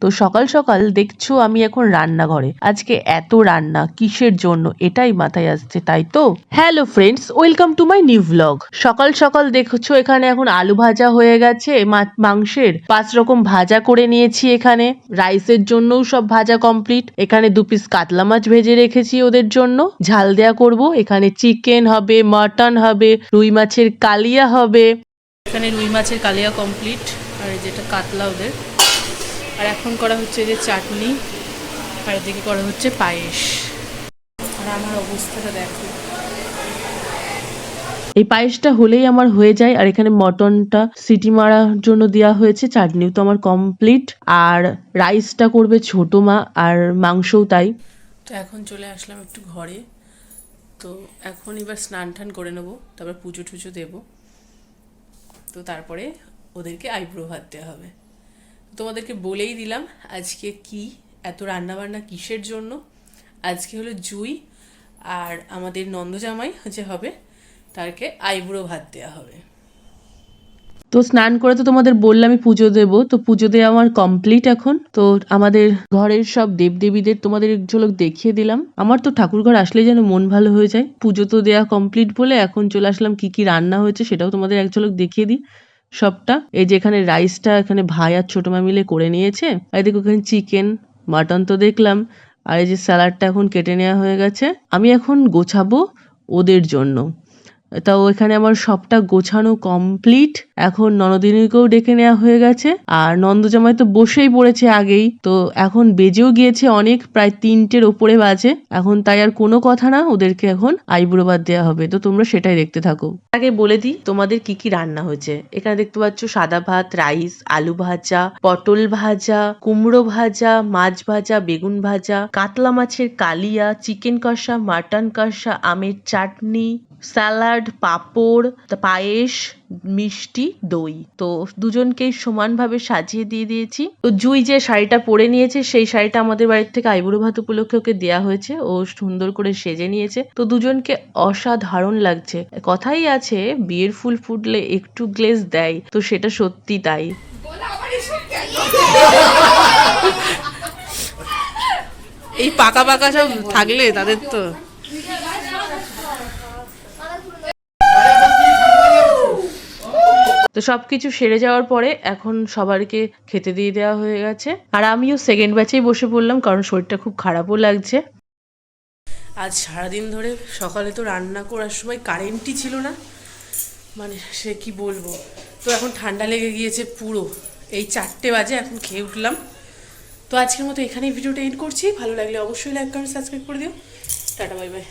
তো সকাল সকাল দেখছো আমি এখন রান্নাঘরে। আজকে এত রান্না কিসের জন্য এটাই মাথায় আসছে, তাই তো। Hello friends, welcome to my new blog. সকাল সকাল দেখছো এখানে এখন আলু ভাজা হয়ে গেছে, মাংসের 5 রকম ভাজা করে নিয়েছি। এখানে রাইসের জন্যও সব ভাজা কমপ্লিট। এখানে 2 পিস কাতলা মাছ ভেজে রেখেছি ওদের জন্য, ঝাল দেয়া করব। এখানে চিকেন হবে, মাটন হবে, রুই মাছের কালিয়া হবে। এখানে রুই মাছের কালিয়া কমপ্লিট, আর যেটা কাতলা ওদের। আর এখন করা হচ্ছে যে চাটনি, আর এদিকে করা হচ্ছে পায়েস। আর আমার অবস্থাটা দেখো, এই পায়েসটা হলেই আমার হয়ে যায়। আর এখানে মটনটা সিটি মারার জন্য দেওয়া হয়েছে, চাটনিও তো আমার কমপ্লিট। আর রাইসটা করবে ছোট মা, আর মাংসও তাই। তো এখন চলে আসলাম একটু ঘরে। তো এখন এবার স্নান টান করে নেবো, তারপর পুজো টুজো দেবো। তো তারপরে ওদেরকে আইব্রো ভাত দেওয়া হবে। তোমাদেরকে বলেই দিলাম আজকে কি এত রান্নাবান্না কিসের জন্য। আজকে হলো জুই আর আমাদের নন্দজামাই যে হবে তাকে আইব্রো ভাত দেওয়া হবে। তো স্নান করে তো তোমাদের বললামই পুজো দেব, তো পুজো দেওয়া আমার কমপ্লিট এখন। তো আমাদের ঘরের সব দেবদেবীদের তোমাদের এক ঝলক দেখিয়ে দিলাম। আমার তো ঠাকুরঘর আসলে যেন মন ভালো হয়ে যায়। পুজো তো দেওয়া কমপ্লিট বলে এখন চলে আসলাম কি কি রান্না হয়েছে সেটাও তোমাদের এক ঝলক দেখিয়ে দিই সবটা। এই যে এখানে রাইসটা এখানে ভাই আর ছোট মা মিলে করে নিয়েছে। আর এদিকে ওখানে চিকেন, মাটন তো দেখলাম। আর এই যে স্যালাডটা এখন কেটে নেওয়া হয়ে গেছে। আমি এখন গোছাবো ওদের জন্য। তাও এখানে আমার সবটা গোছানো কমপ্লিট। এখন ননদিনীকেও ডেকে নেওয়া হয়ে গেছে, আর নন্দজামাই তো বসেই পড়েছে আগেই। তো এখন বেজেও গিয়েছে অনেক, প্রায় 3টের ওপরে বাজে এখন। তাই আর কোনো কথা না, ওদেরকে এখন আইব্রো ভাত দেওয়া হবে। তো তোমরা সেটাই দেখতে থাকো। আগে বলে দিই তোমাদের কি কি রান্না হয়েছে। এখানে দেখতে পাচ্ছ সাদা ভাত, রাইস, আলু ভাজা, পটল ভাজা, কুমড়ো ভাজা, মাছ ভাজা, বেগুন ভাজা, কাতলা মাছের কালিয়া, চিকেন কষা, মাটন কষা, আমের চাটনি, স্যালাড, পাঁপড়, পায়েস, মিষ্টি, দই। তো দুজনকেই সমানভাবে সাজিয়ে দিয়ে দিয়েছি। তো জুই যে শাড়িটা পরে নিয়েছে সেই শাড়িটা আমাদের বাড়ির থেকে আইবুড়ো ভাত উপলক্ষে ওকে দেওয়া হয়েছে। ও সুন্দর করে সেজে নিয়েছে। তো দুজনকে অসাধারণ লাগছে। কথাই আছে বিয়ের ফুল ফুটলে একটু গ্লেজ দেয়, তো সেটা সত্যি তাই। এই পাকা পাকা সব থাকলে তাদের তো তো সবকিছু সেরে যাওয়ার পরে এখন সবাইকে খেতে দিয়ে দেওয়া হয়ে গেছে। আর আমিও সেকেন্ড ব্যাচেই বসে পড়লাম, কারণ শরীরটা খুব খারাপও লাগছে। আজ সারাদিন ধরে সকালে তো রান্না করার সময় কারেন্টই ছিল না, মানে সে কি বলবো। তো এখন ঠান্ডা লেগে গিয়েছে পুরো। এই 4টে বাজে এখন খেয়ে উঠলাম। তো আজকের মতো এখানেই ভিডিওটা এন্ড করছি। ভালো লাগলে অবশ্যই লাইক কমেন্ট সাবস্ক্রাইব করে দিও। Tata, bye bye.